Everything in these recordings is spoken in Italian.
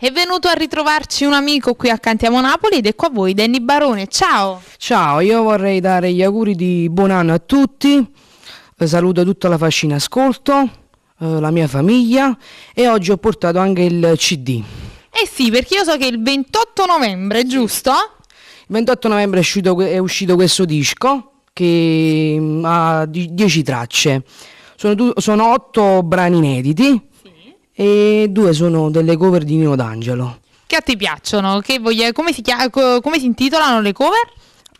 È venuto a ritrovarci un amico qui a Cantiamo Napoli ed ecco a voi Danny Barone, ciao! Ciao, io vorrei dare gli auguri di buon anno a tutti, saluto tutta la fascina ascolto, la mia famiglia e oggi ho portato anche il CD. Eh sì, perché io so che il 28 novembre, giusto? Il 28 novembre è uscito questo disco che ha 10 tracce, sono 8 brani inediti. E 2 sono delle cover di Nino D'Angelo. Che a te piacciono? Come si intitolano le cover?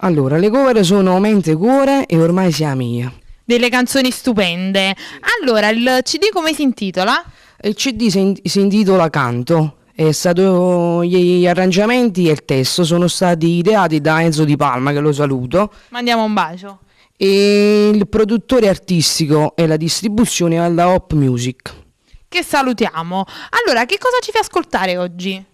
Allora, le cover sono Mente Cuore e Ormai sia mia. Delle canzoni stupende. Allora, il CD come si intitola? Il CD si intitola Canto. Gli arrangiamenti e il testo sono stati ideati da Enzo Di Palma, che lo saluto. Mandiamo un bacio. E il produttore artistico e la distribuzione è alla Hop Music. Che salutiamo. Allora, che cosa ci fai ascoltare oggi?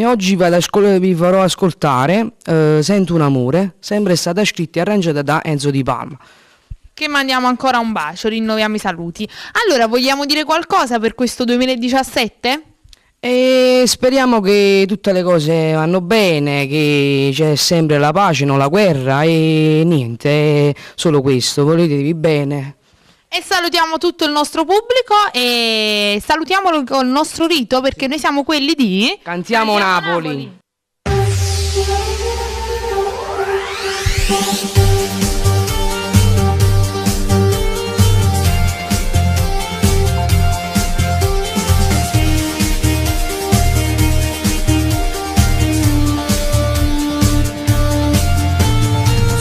Oggi vi farò ascoltare Sento un amore, sempre stata scritta e arrangiata da Enzo Di Palma. Che mandiamo ancora un bacio, rinnoviamo i saluti. Allora, vogliamo dire qualcosa per questo 2017? E speriamo che tutte le cose vanno bene, che c'è sempre la pace, non la guerra e niente, solo questo, voletevi bene. E salutiamo tutto il nostro pubblico e salutiamolo col nostro rito perché noi siamo quelli di Cantiamo Napoli.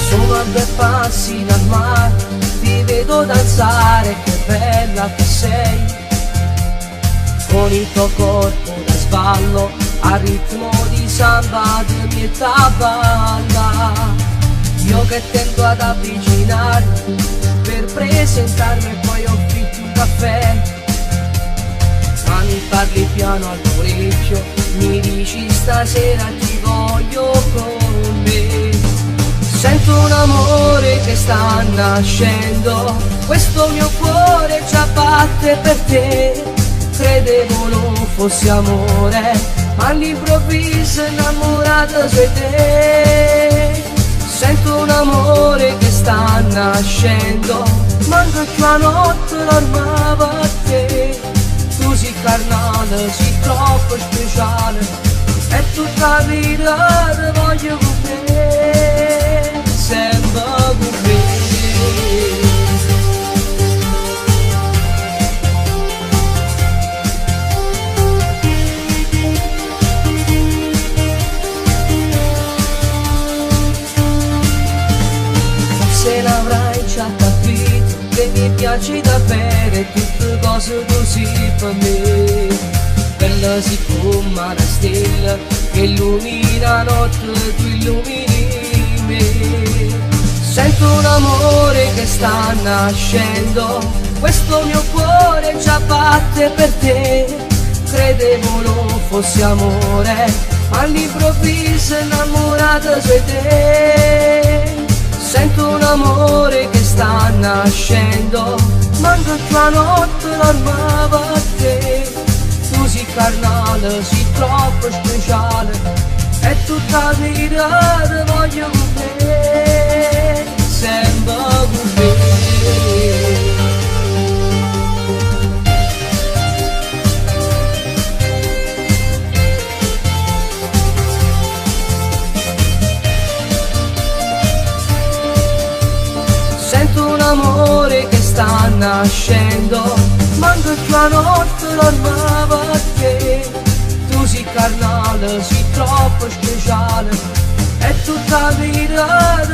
Sono a 2 passi dal mare, ti vedo danzare, che bella che sei, con il tuo corpo da sballo, al ritmo di samba di mieta balla. Io che tendo ad avvicinarmi per presentarmi e poi offrirti un caffè, ma mi parli piano all'orecchio, mi dici stasera ti voglio con me. Sento un amore che sta nascendo, questo mio cuore già batte per te. Credevo non fosse amore, ma all'improvviso innamorato sei te. Sento un amore che sta nascendo, manca più la notte l'armava a te. Tu sei carnale, sei troppo speciale, e tutta la vita ti voglio con te. Sempre con me. Forse l'avrai già capito che mi piace davvero tutte cose così per me. Bella si come una stella che illumina la notte, tu illumini me. Sento un amore che sta nascendo, questo mio cuore già batte per te. Credevo non fosse amore, ma all'improvviso innamorata sei te. Sento un amore che sta nascendo, manca più la notte l'armava a te. Tu sei carnale, sei troppo speciale, e tutta la vita ti voglio con me, sempre con me. Sento un amore che sta nascendo, manca più la notte l'armava a te. Tu sei carnale, sei troppo speciale, e tutta la vita